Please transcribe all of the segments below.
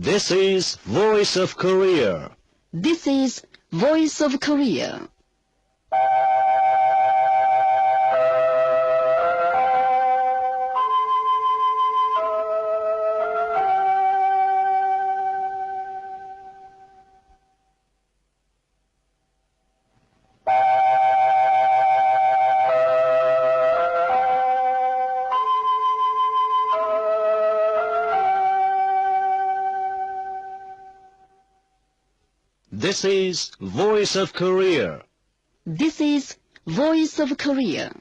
This is Voice of Korea. This is Voice of Korea. This is Voice of Korea. This is Voice of Korea.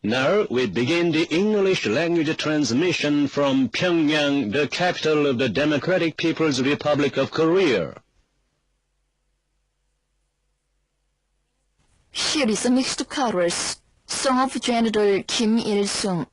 Now we begin the English language transmission from Pyongyang, the capital of the Democratic People's Republic of Korea. Here is a mixed chorus, song of General Kim Il-sung.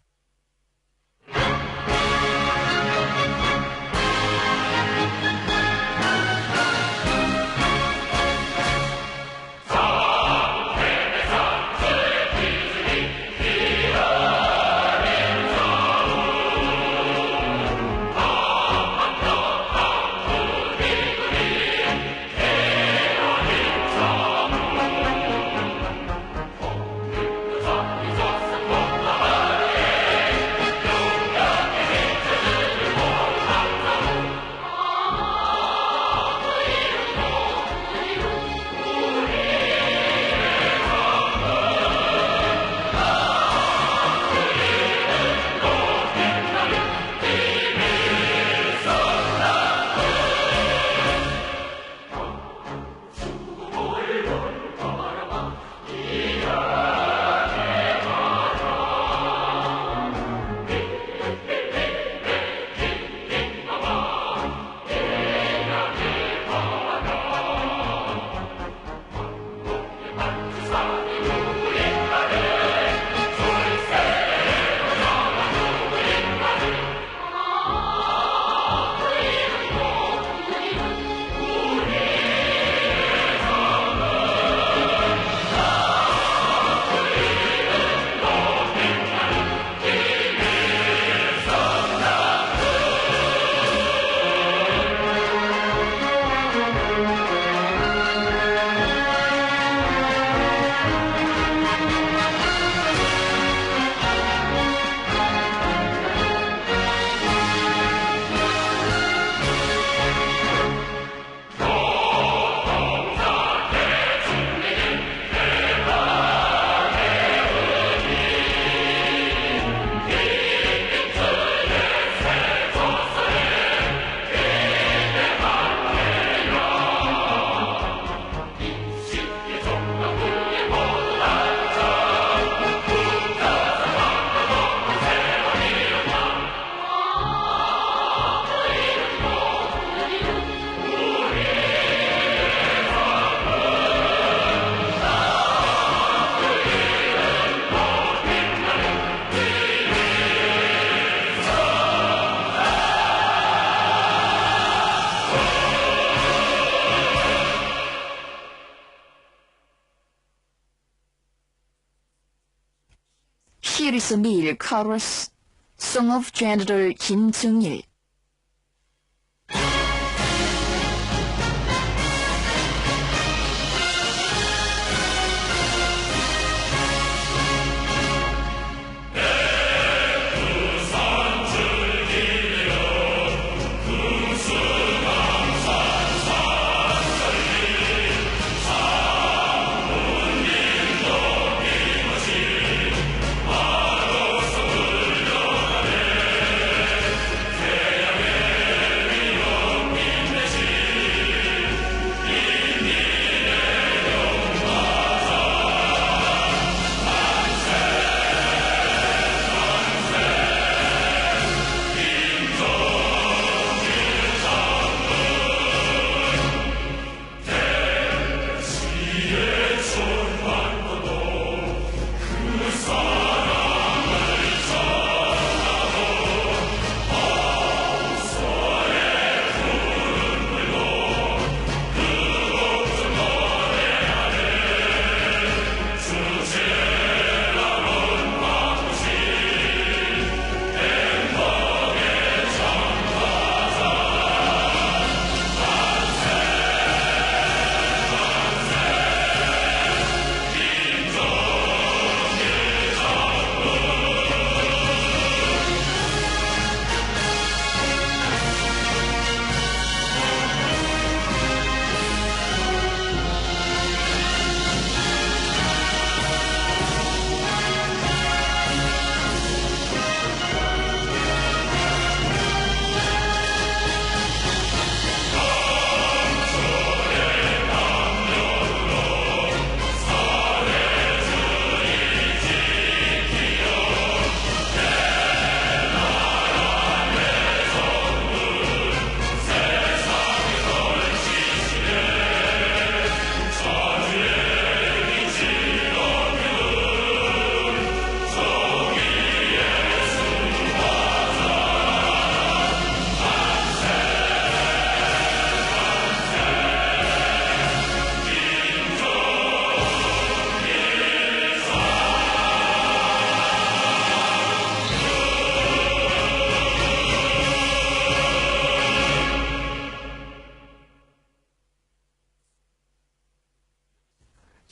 People's Meal Chorus, Song of General Kim Jong-il.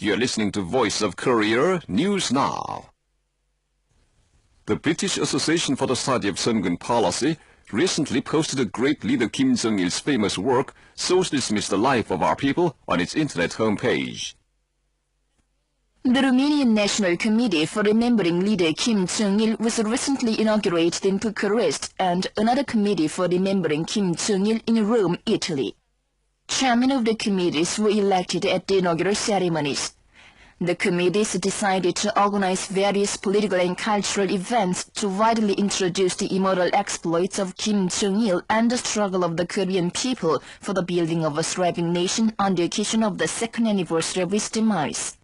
You are listening to Voice of Korea News Now. The British Association for the Study of Sungun Policy recently posted a great leader Kim Jong-il's famous work, Socialism is the Life of Our People, on its internet homepage. The Romanian National Committee for Remembering Leader Kim Jong-il was recently inaugurated in Bucharest, and another committee for remembering Kim Jong-il in Rome, Italy. Chairmen of the committees were elected at the inaugural ceremonies. The committees decided to organize various political and cultural events to widely introduce the immortal exploits of Kim Jong-il and the struggle of the Korean people for the building of a thriving nation on the occasion of the second anniversary of his demise.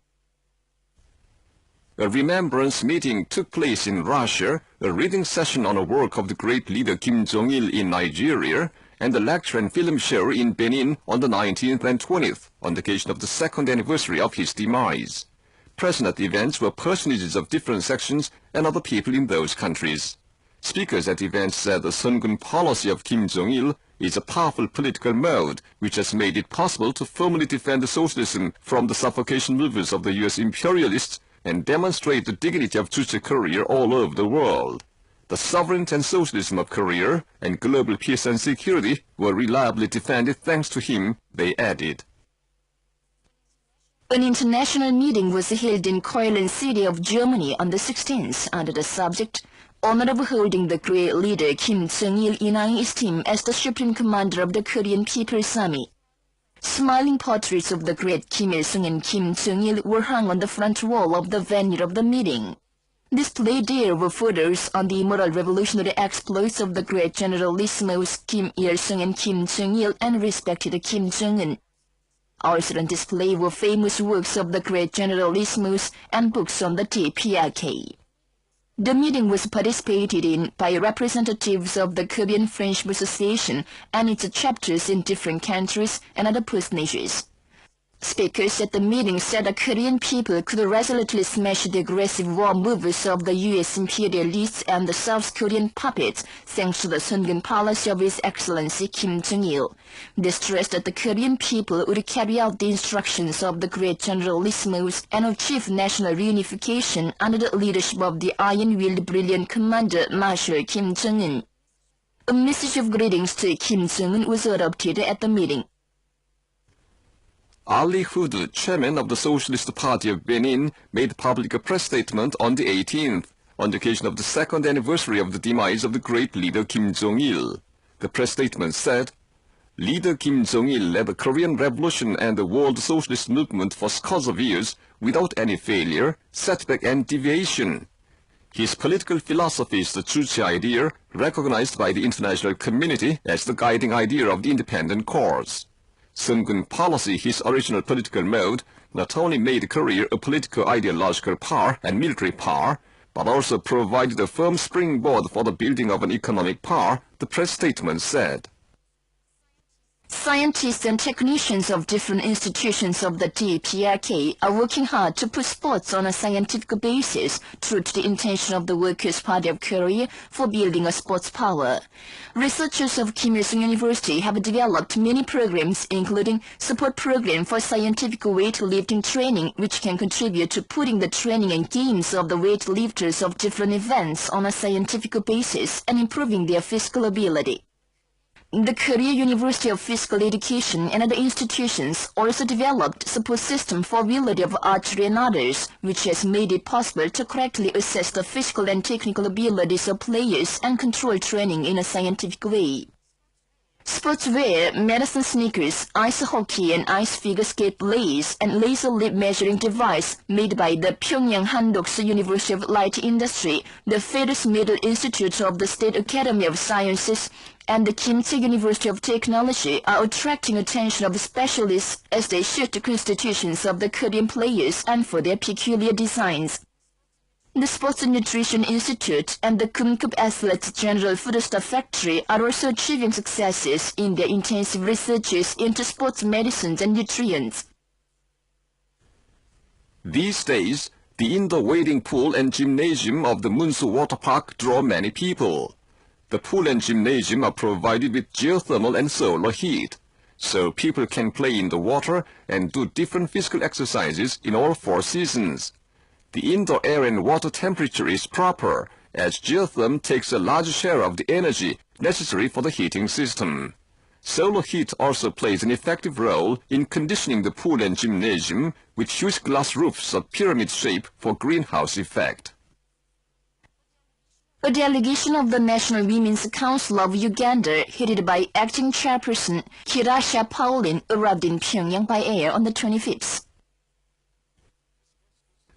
A remembrance meeting took place in Russia, a reading session on a work of the great leader Kim Jong-il in Nigeria, and a lecture and film show in Benin on the 19th and 20th, on the occasion of the second anniversary of his demise. Present at the events were personages of different sections and other people in those countries. Speakers at the events said the Sungun policy of Kim Jong-il is a powerful political mode which has made it possible to firmly defend the socialism from the suffocation movements of the U.S. imperialists and demonstrate the dignity of future Korea all over the world. The sovereignty and socialism of Korea and global peace and security were reliably defended thanks to him, they added. An international meeting was held in Cologne City of Germany on the 16th under the subject, Honor of holding the great leader Kim Jong-il in high esteem as the supreme commander of the Korean People's Army. Smiling portraits of the great Kim Il-sung and Kim Jong-il were hung on the front wall of the venue of the meeting. Displayed there were photos on the immortal revolutionary exploits of the great generalismos Kim Il-sung and Kim Jong-il and respected Kim Jong-un. Also on display were famous works of the great generalismos and books on the DPRK. The meeting was participated in by representatives of the Korean Friendship Association and its chapters in different countries and other personages. Speakers at the meeting said the Korean people could resolutely smash the aggressive war moves of the U.S. imperialists and the South Korean puppets thanks to the Sungun policy of His Excellency Kim Jong-il. They stressed that the Korean people would carry out the instructions of the great generalissimos and achieve national reunification under the leadership of the iron-willed brilliant commander Marshal Kim Jong-un. A message of greetings to Kim Jong-un was adopted at the meeting. Ali Houd, chairman of the Socialist Party of Benin, made public a press statement on the 18th, on the occasion of the second anniversary of the demise of the great leader Kim Jong-il. The press statement said, "Leader Kim Jong-il led the Korean Revolution and the world socialist movement for scores of years without any failure, setback and deviation. His political philosophy is the Juche idea, recognized by the international community as the guiding idea of the independent cause. Sungun policy, his original political mode, not only made Korea a political ideological power and military power, but also provided a firm springboard for the building of an economic power," the press statement said. Scientists and technicians of different institutions of the DPRK are working hard to put sports on a scientific basis, true to the intention of the Workers' Party of Korea for building a sports power. Researchers of Kim Il-sung University have developed many programs, including support program for scientific weightlifting training, which can contribute to putting the training and games of the weightlifters of different events on a scientific basis and improving their physical ability. The Korea University of Physical Education and other institutions also developed support system for ability of archery and others, which has made it possible to correctly assess the physical and technical abilities of players and control training in a scientific way. Sportswear, marathon sneakers, ice hockey and ice figure skate blades, and laser lip measuring device made by the Pyongyang Handoksu University of Light Industry, the Fedos Middle Institute of the State Academy of Sciences, and the Kimchi University of Technology are attracting attention of specialists as they shoot the constitutions of the Korean players and for their peculiar designs. The Sports and Nutrition Institute and the Kumkup Athletes General Foodstuff Factory are also achieving successes in their intensive researches into sports medicines and nutrients. These days, the indoor wading pool and gymnasium of the Munsu Water Park draw many people. The pool and gymnasium are provided with geothermal and solar heat, so people can play in the water and do different physical exercises in all 4 seasons. The indoor air and water temperature is proper, as geotherm takes a large share of the energy necessary for the heating system. Solar heat also plays an effective role in conditioning the pool and gymnasium with huge glass roofs of pyramid shape for greenhouse effect. A delegation of the National Women's Council of Uganda, headed by acting chairperson Kirasha Pauline, arrived in Pyongyang by air on the 25th.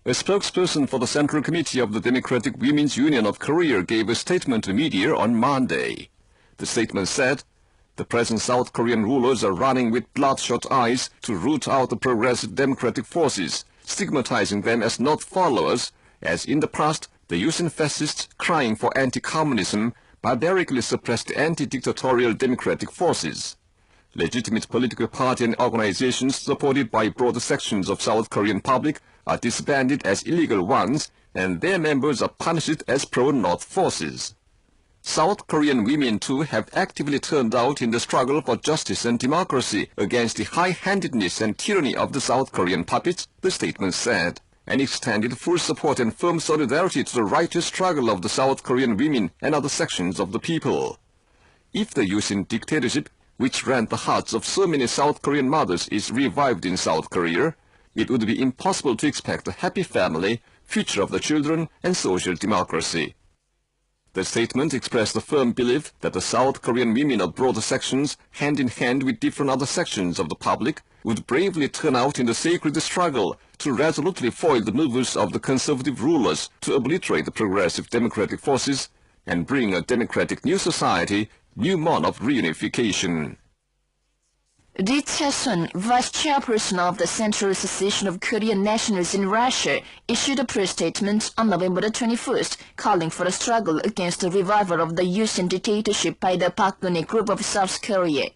A spokesperson for the Central Committee of the Democratic Women's Union of Korea gave a statement to media on Monday. The statement said, "The present South Korean rulers are running with bloodshot eyes to root out the progressive democratic forces, stigmatizing them as not followers, as in the past the Yusin fascists, crying for anti-communism, barbarically suppressed the anti-dictatorial democratic forces. Legitimate political party and organizations supported by broader sections of South Korean public are disbanded as illegal ones, and their members are punished as pro-North forces. South Korean women too have actively turned out in the struggle for justice and democracy against the high-handedness and tyranny of the South Korean puppets," the statement said, and extended full support and firm solidarity to the righteous struggle of the South Korean women and other sections of the people. If the Yusin dictatorship, which rent the hearts of so many South Korean mothers, is revived in South Korea, it would be impossible to expect a happy family, future of the children, and social democracy. The statement expressed a firm belief that the South Korean women of broader sections, hand in hand with different other sections of the public, would bravely turn out in the sacred struggle to resolutely foil the movers of the conservative rulers to obliterate the progressive democratic forces and bring a democratic new society, new morn of reunification. Ri Chae-sun, vice chairperson of the Central Association of Korean Nationals in Russia, issued a press statement on November 21st, calling for a struggle against the revival of the Yusin dictatorship by the Park Geun-hye group of South Korea.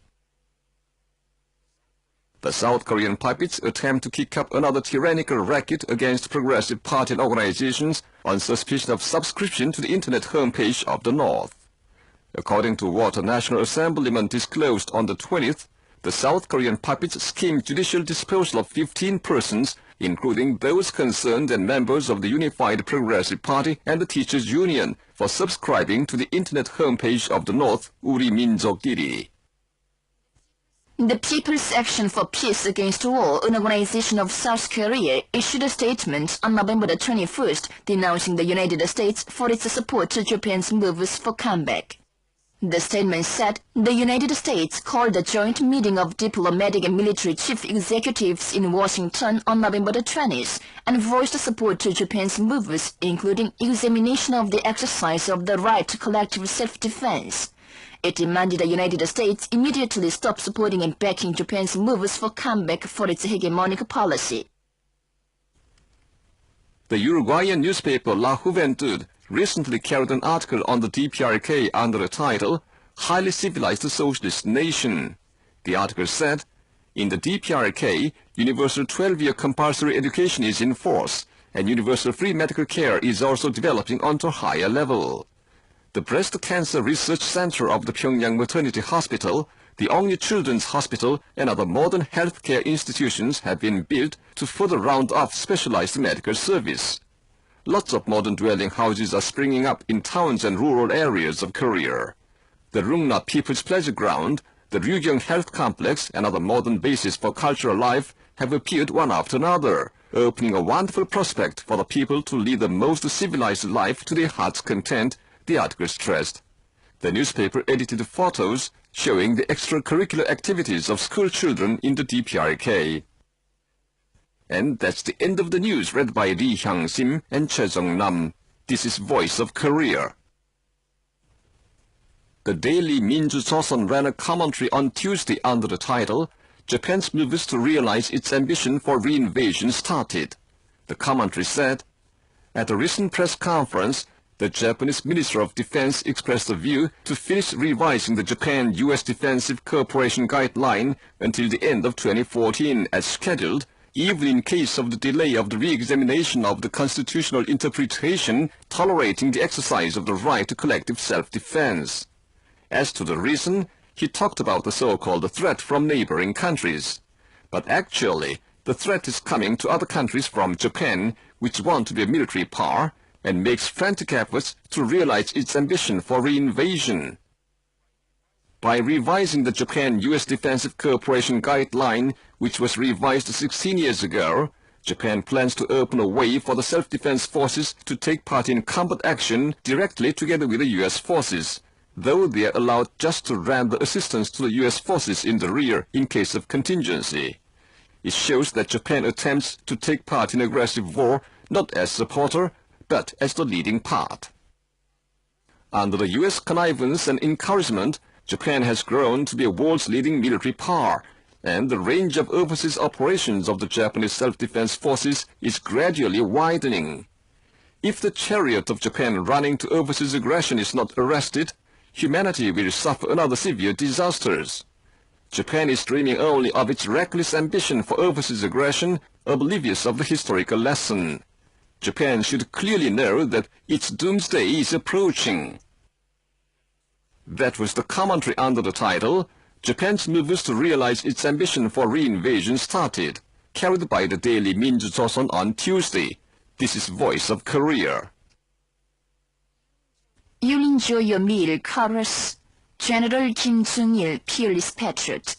The South Korean puppets attempt to kick up another tyrannical racket against progressive party and organizations on suspicion of subscription to the internet homepage of the North. According to what a National Assemblyman disclosed on the 20th, the South Korean puppets schemed judicial disposal of 15 persons, including those concerned and members of the Unified Progressive Party and the Teachers Union, for subscribing to the internet homepage of the North, 우리 민족끼리. The People's Action for Peace Against War, an organization of South Korea, issued a statement on November the 21st denouncing the United States for its support to Japan's moves for comeback. The statement said the United States called a joint meeting of diplomatic and military chief executives in Washington on November the 20th and voiced support to Japan's moves, including examination of the exercise of the right to collective self-defense. It demanded the United States immediately stop supporting and backing Japan's moves for comeback for its hegemonic policy. The Uruguayan newspaper La Juventud recently carried an article on the DPRK under the title, Highly Civilized Socialist Nation. The article said, in the DPRK, universal 12-year compulsory education is in force, and universal free medical care is also developing onto a higher level. The Breast Cancer Research Center of the Pyongyang Maternity Hospital, the Ongyu Children's Hospital, and other modern healthcare institutions have been built to further round off specialized medical service. Lots of modern dwelling houses are springing up in towns and rural areas of Korea. The Rungna People's Pleasure Ground, the Ryugyong Health Complex, and other modern bases for cultural life have appeared one after another, opening a wonderful prospect for the people to lead the most civilized life to their heart's content, the article stressed. The newspaper edited photos showing the extracurricular activities of school children in the DPRK. And that's the end of the news read by Lee Hyang-sim and Choi Jong-nam. This is Voice of Korea. The Daily Minju-Joseon ran a commentary on Tuesday under the title, Japan's moves to realize its ambition for reinvasion started. The commentary said, at a recent press conference, the Japanese Minister of Defense expressed a view to finish revising the Japan-U.S. Defensive Cooperation Guideline until the end of 2014 as scheduled, even in case of the delay of the re-examination of the constitutional interpretation tolerating the exercise of the right to collective self-defense. As to the reason, he talked about the so-called threat from neighboring countries. But actually, the threat is coming to other countries from Japan, which want to be a military power, and makes frantic efforts to realize its ambition for reinvasion. By revising the Japan-U.S. Defensive Cooperation Guideline, which was revised 16 years ago, Japan plans to open a way for the self-defense forces to take part in combat action directly together with the U.S. forces, though they are allowed just to render assistance to the U.S. forces in the rear in case of contingency. It shows that Japan attempts to take part in aggressive war not as supporter, but as the leading part. Under the U.S. connivance and encouragement, Japan has grown to be a world's leading military power, and the range of overseas operations of the Japanese self-defense forces is gradually widening. If the chariot of Japan running to overseas aggression is not arrested, humanity will suffer another severe disasters. Japan is dreaming only of its reckless ambition for overseas aggression, oblivious of the historical lesson. Japan should clearly know that its doomsday is approaching. That was the commentary under the title, Japan's moves to realize its ambition for reinvasion started, carried by the Daily Minju-Joseon on Tuesday. This is Voice of Korea. You'll enjoy your meal, Chorus. General Kim Jong-il, Peerless Patriot.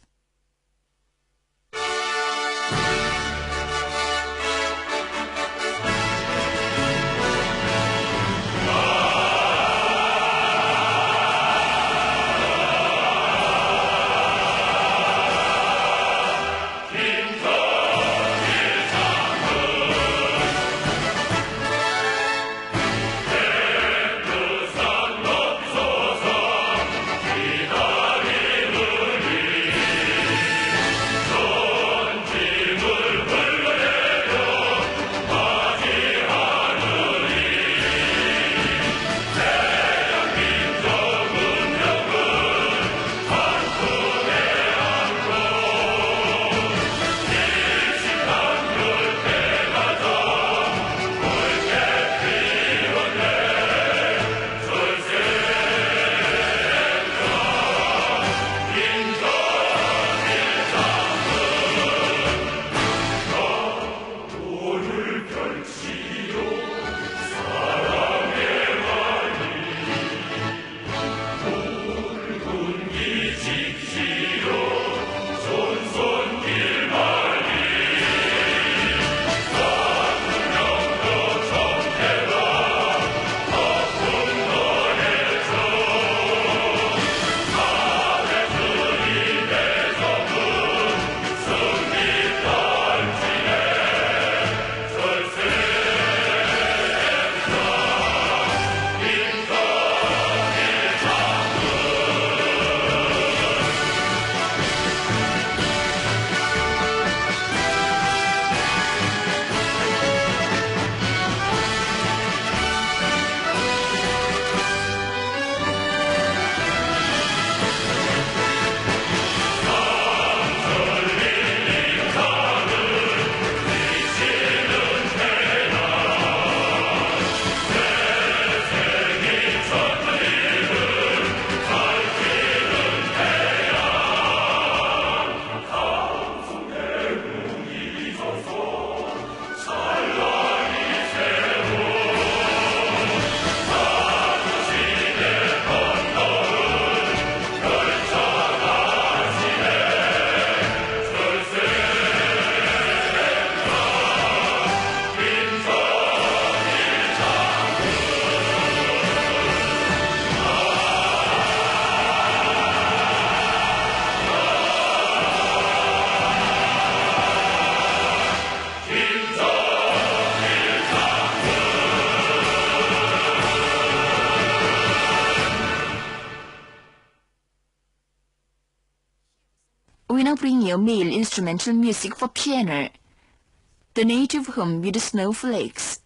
now bring you male instrumental music for piano, The Native Home with the Snowflakes.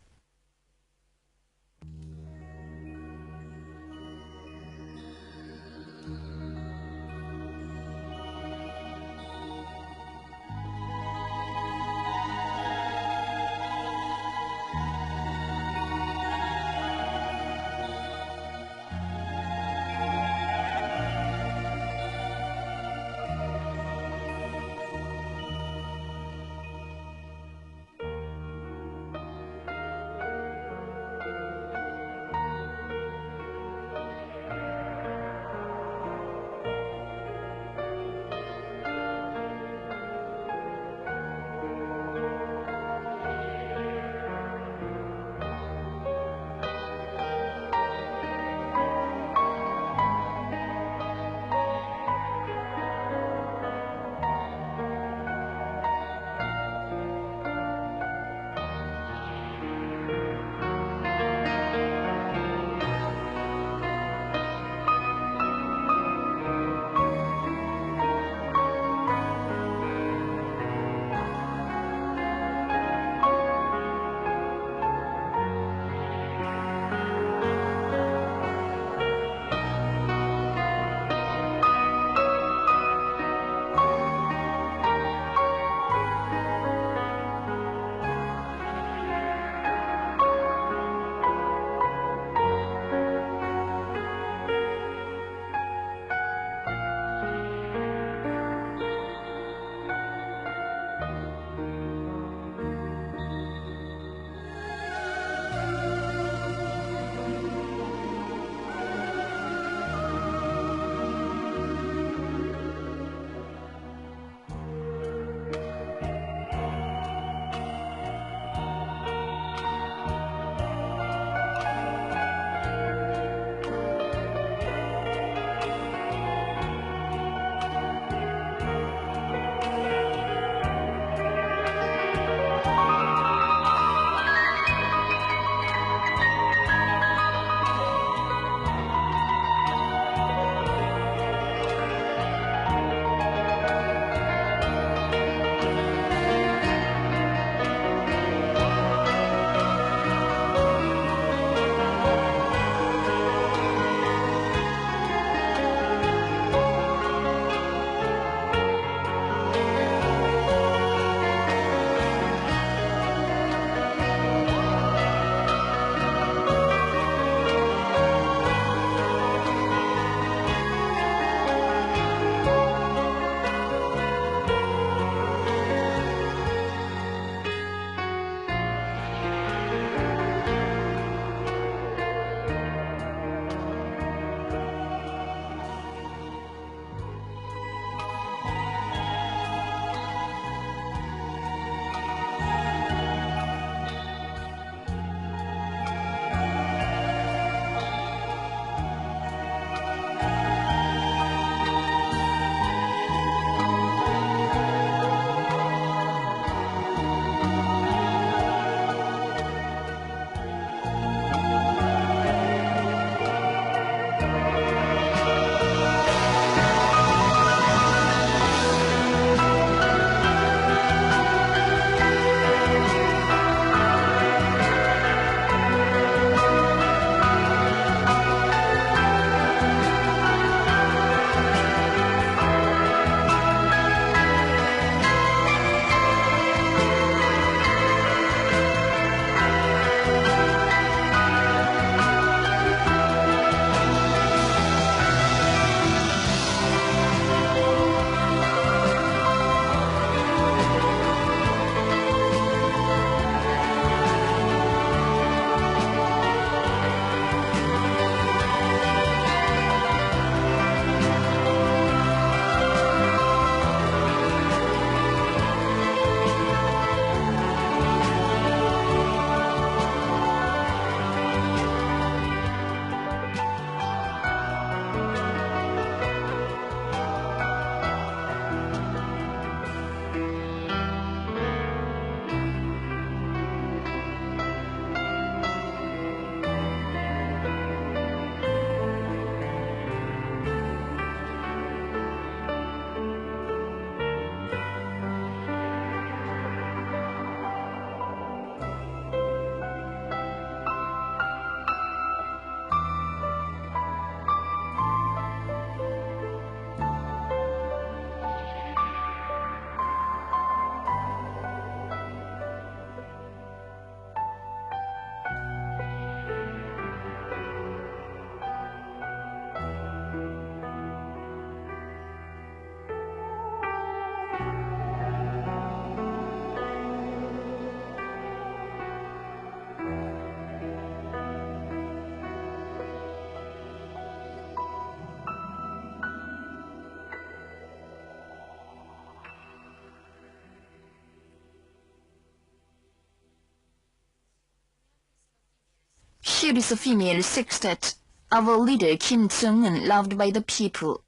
series of female sextet, our leader Kim Jong-un loved by the people.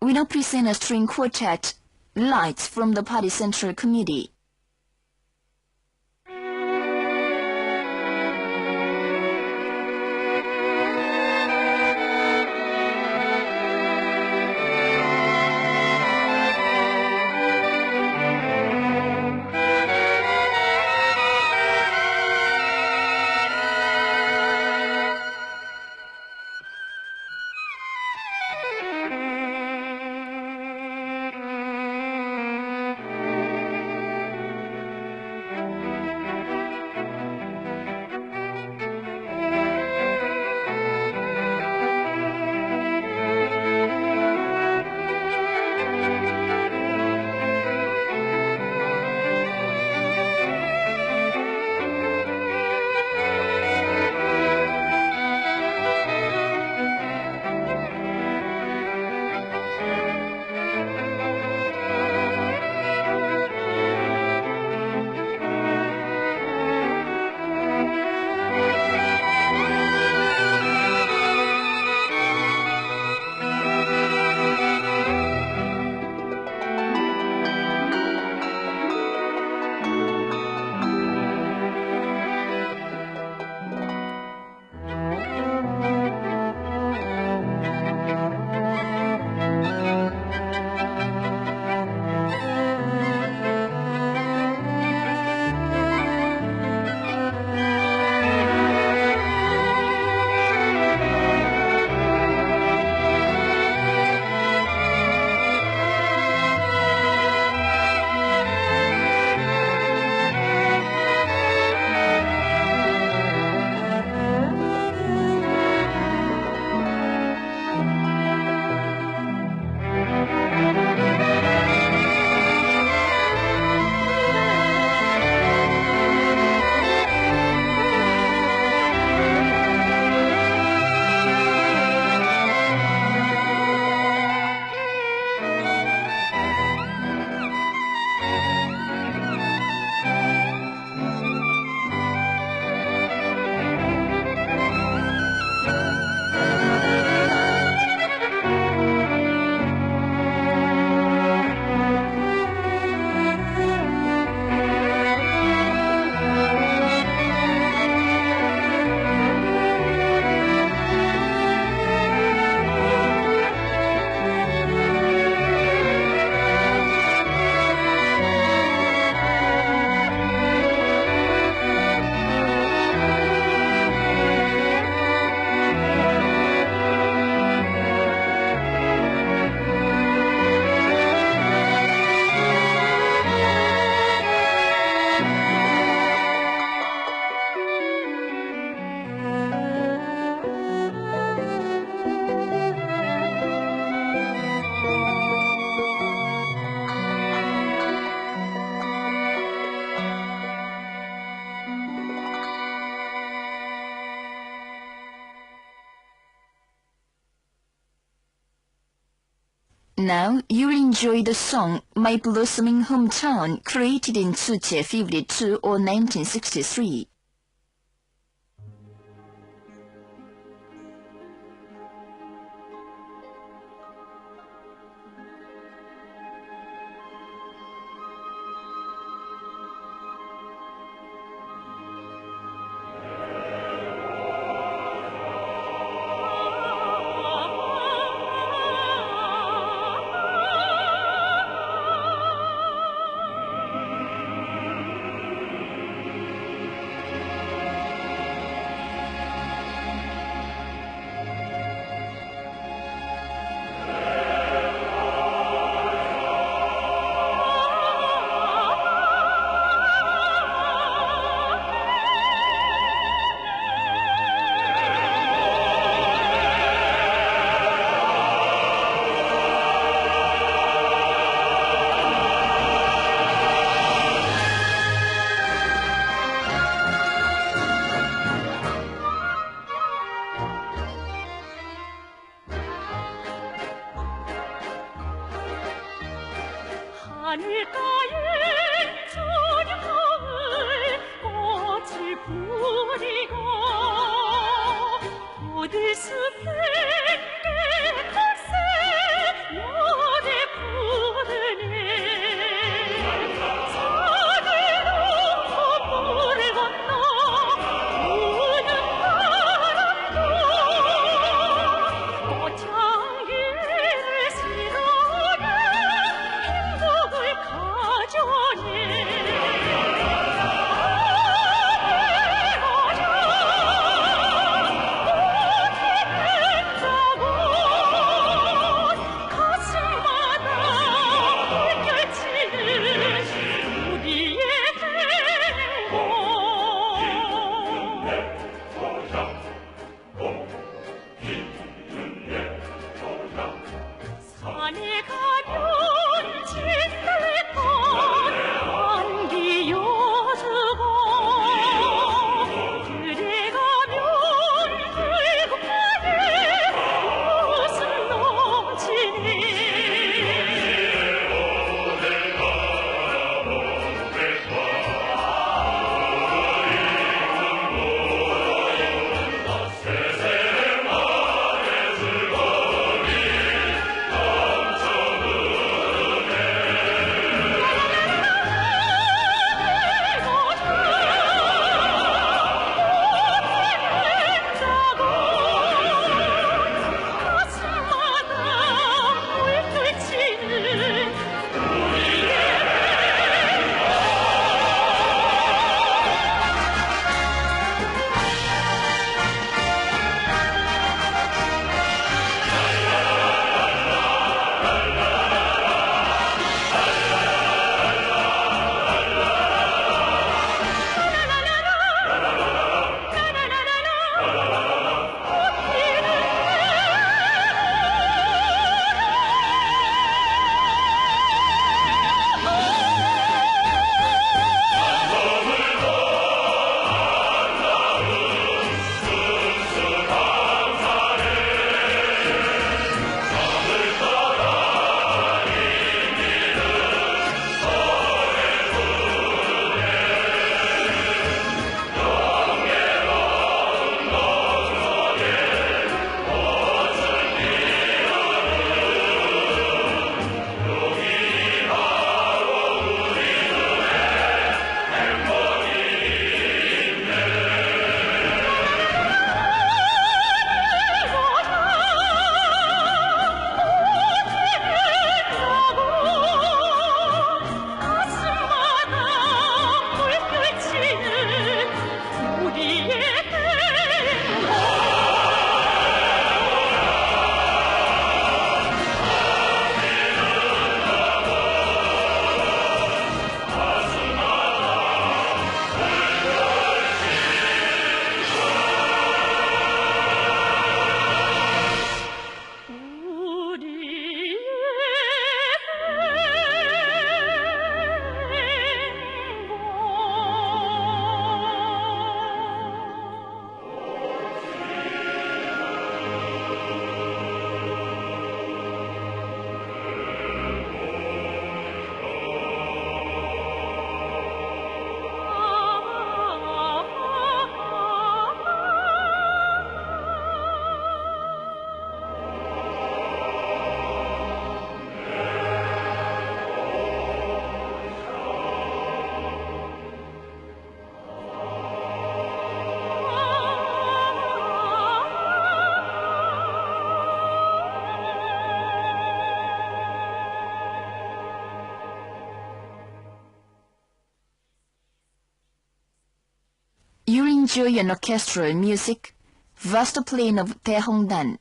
We now present a string quartet, Lights from the Party Central Committee. Now you'll enjoy the song My Blossoming Hometown, created in Tsuche February 2 or 1963. enjoy an orchestral music, vast plain of Taehongdan.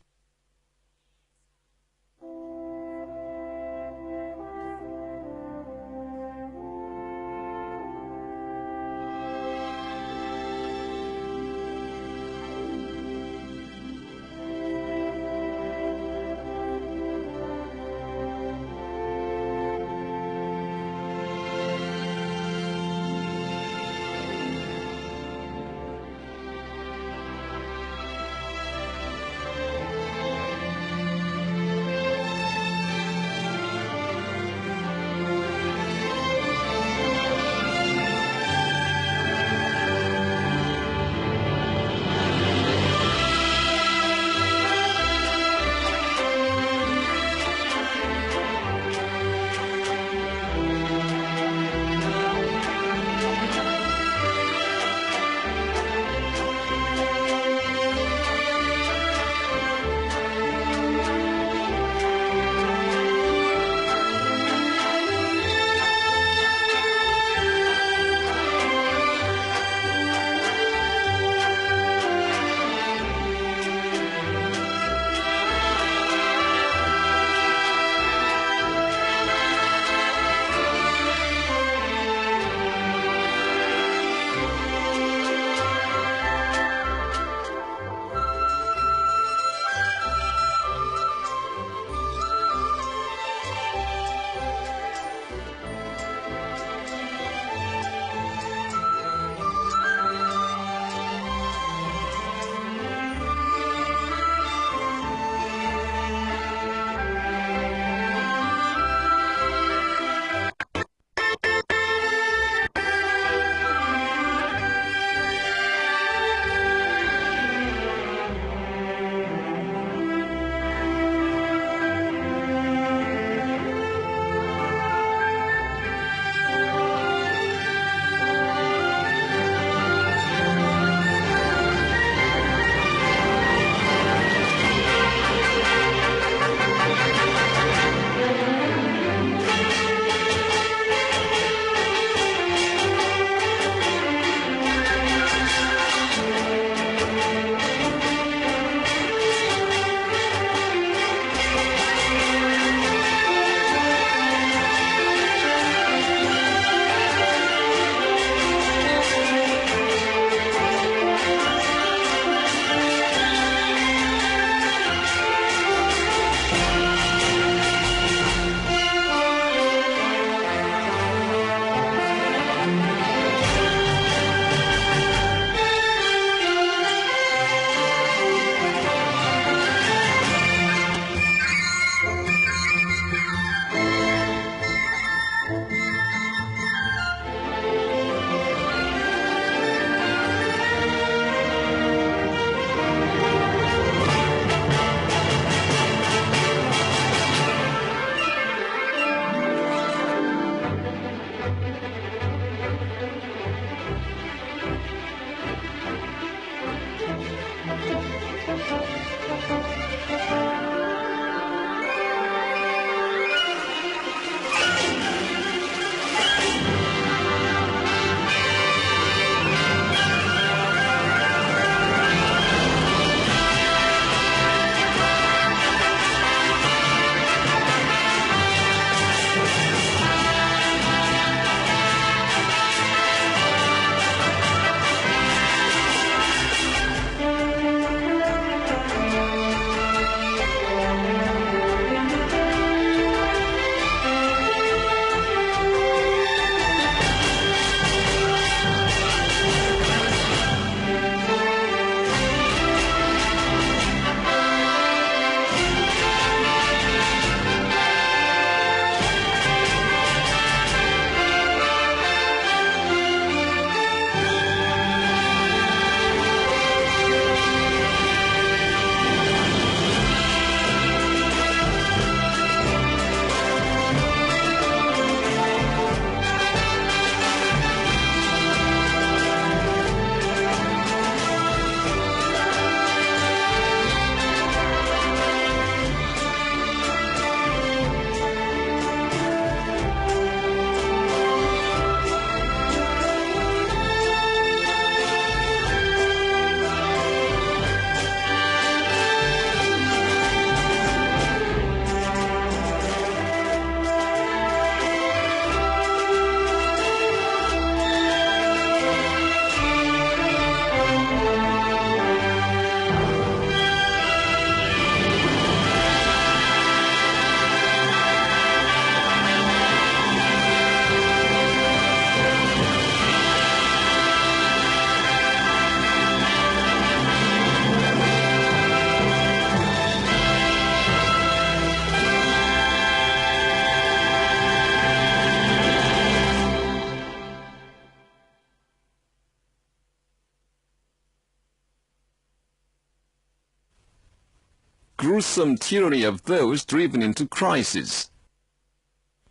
gruesome tyranny of those driven into crisis.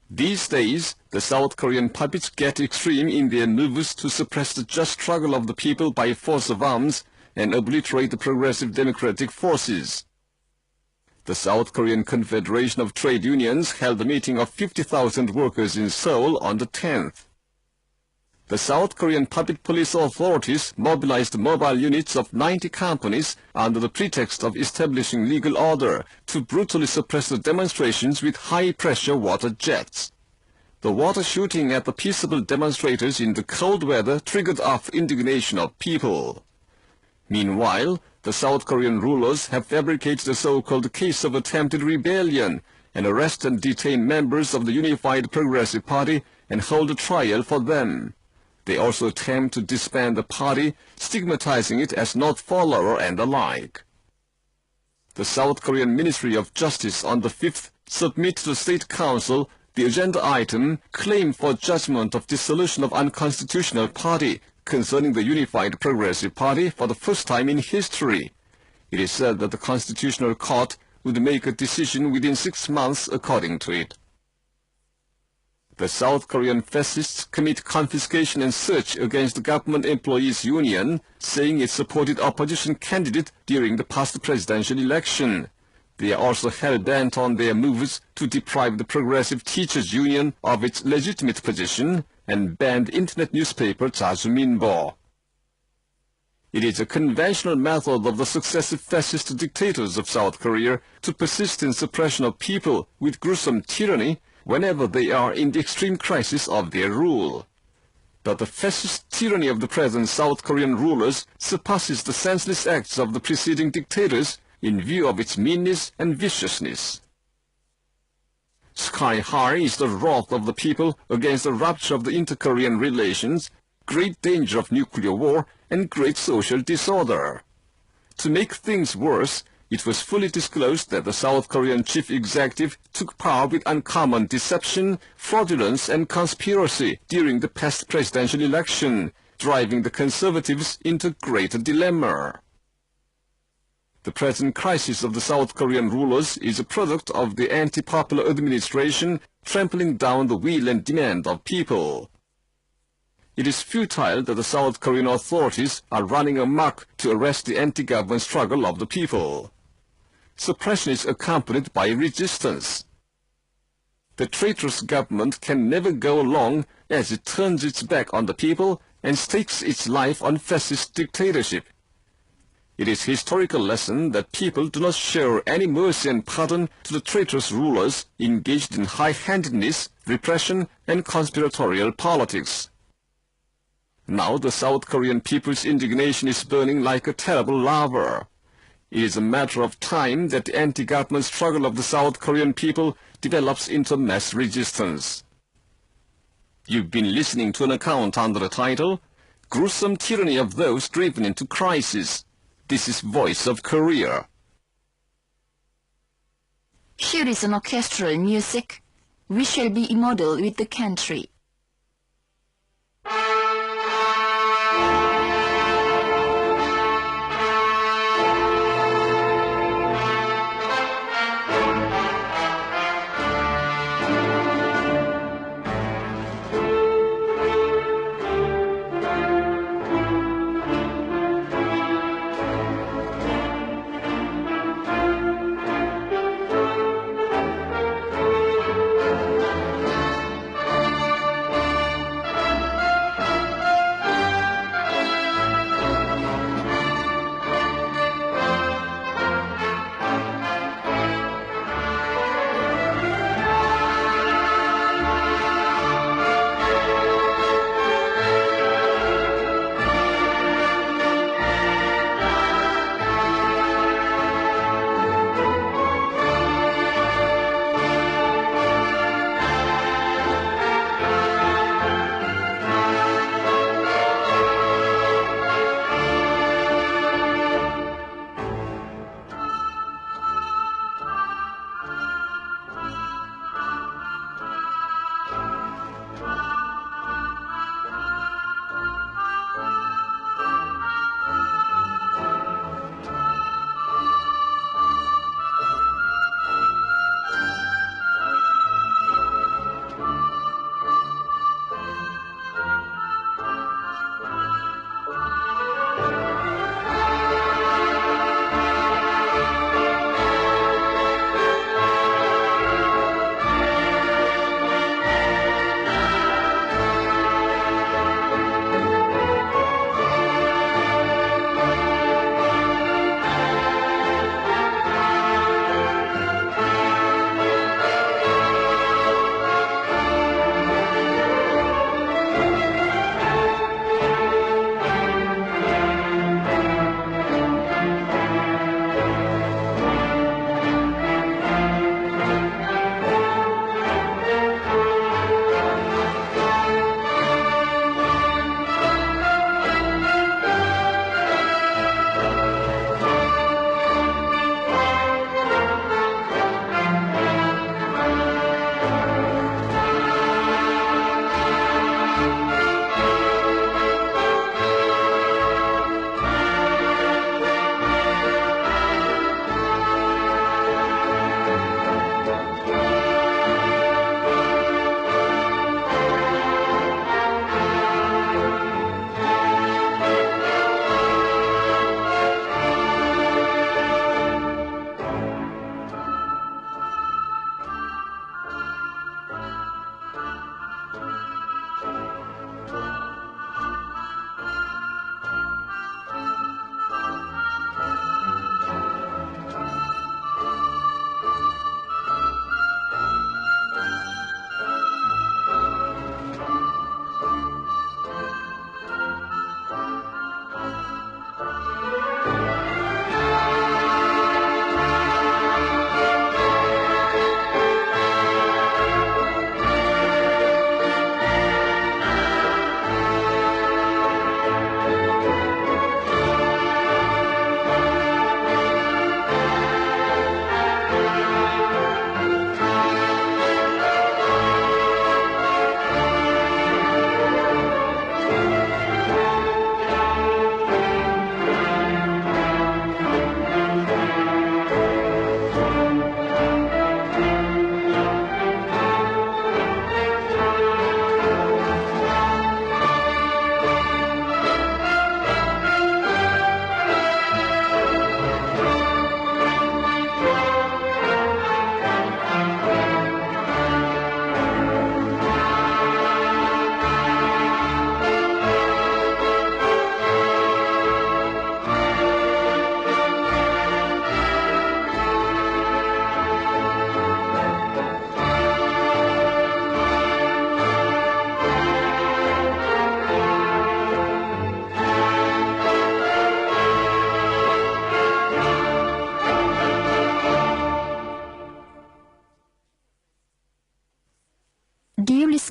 These days, the South Korean puppets get extreme in their moves to suppress the just struggle of the people by force of arms and obliterate the progressive democratic forces. The South Korean Confederation of Trade Unions held a meeting of 50,000 workers in Seoul on the 10th. The South Korean puppet police authorities mobilized mobile units of 90 companies under the pretext of establishing legal order to brutally suppress the demonstrations with high-pressure water jets. The water shooting at the peaceable demonstrators in the cold weather triggered off indignation of people. Meanwhile, the South Korean rulers have fabricated a so-called case of attempted rebellion and arrest and detain members of the Unified Progressive Party and hold a trial for them. They also attempt to disband the party, stigmatizing it as not follower and the like. The South Korean Ministry of Justice on the 5th submitted to the State Council the agenda item claim for judgment of dissolution of unconstitutional party concerning the Unified Progressive Party for the first time in history. It is said that the Constitutional Court would make a decision within 6 months according to it. The South Korean fascists commit confiscation and search against the government employees union, saying it supported opposition candidate during the past presidential election. They are also hell-bent on their moves to deprive the Progressive Teachers Union of its legitimate position and banned internet newspaper 자주민보. It is a conventional method of the successive fascist dictators of South Korea to persist in suppression of people with gruesome tyranny whenever they are in the extreme crisis of their rule. But the fascist tyranny of the present South Korean rulers surpasses the senseless acts of the preceding dictators in view of its meanness and viciousness. Sky high is the wrath of the people against the rupture of the inter-Korean relations, great danger of nuclear war, and great social disorder. To make things worse, it was fully disclosed that the South Korean chief executive took power with uncommon deception, fraudulence, and conspiracy during the past presidential election, driving the conservatives into great dilemma. The present crisis of the South Korean rulers is a product of the anti-popular administration trampling down the will and demand of people. It is futile that the South Korean authorities are running amok to arrest the anti-government struggle of the people. Suppression is accompanied by resistance. The traitorous government can never go long as it turns its back on the people and stakes its life on fascist dictatorship. It is a historical lesson that people do not show any mercy and pardon to the traitorous rulers engaged in high-handedness, repression, and conspiratorial politics. Now the South Korean people's indignation is burning like a terrible lava. It is a matter of time that the anti-government struggle of the South Korean people develops into mass resistance. You've been listening to an account under the title, Gruesome Tyranny of Those Driven into Crisis. This is Voice of Korea. Here is an orchestral music. We shall be immortal with the country.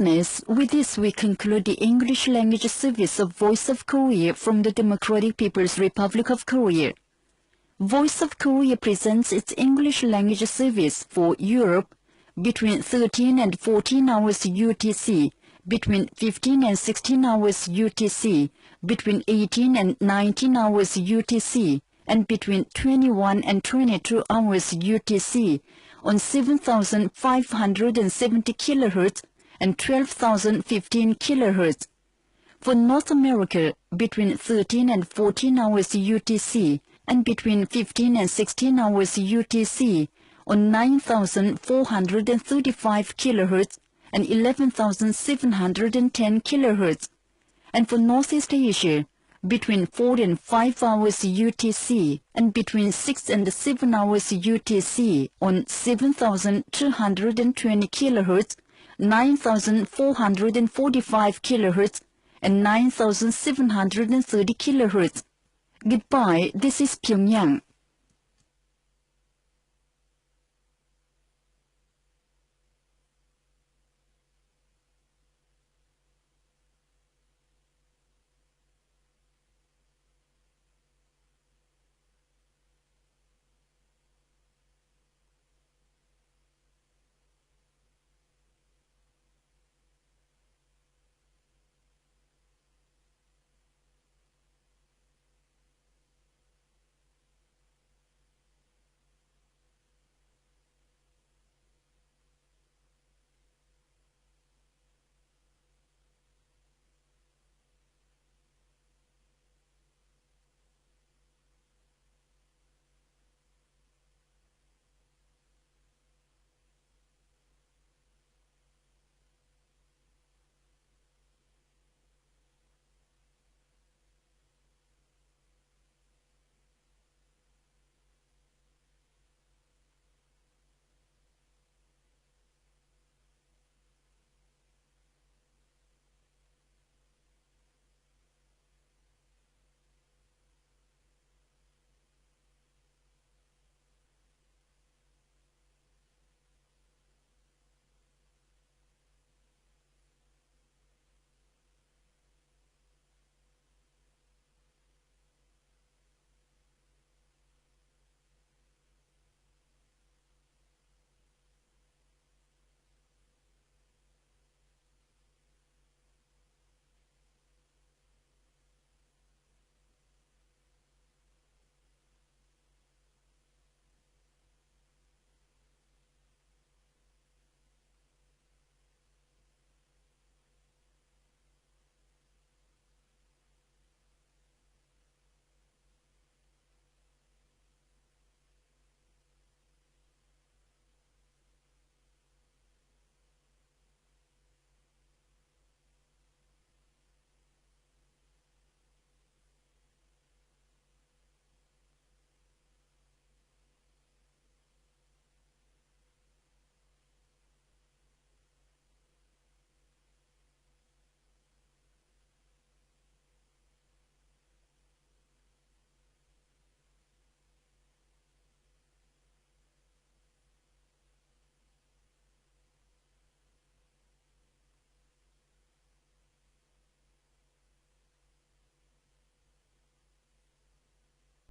listeners, with this we conclude the English language service of Voice of Korea from the Democratic People's Republic of Korea. Voice of Korea presents its English language service for Europe between 13 and 14 hours UTC, between 15 and 16 hours UTC, between 18 and 19 hours UTC, and between 21 and 22 hours UTC on 7,570 kHz and 12,015 kHz. For North America, between 13 and 14 hours UTC and between 15 and 16 hours UTC on 9,435 kHz and 11,710 kHz. And for Northeast Asia, between 4 and 5 hours UTC and between 6 and 7 hours UTC on 7,220 kHz, 9,445 kHz, and 9,730 kHz. Goodbye, this is Pyongyang.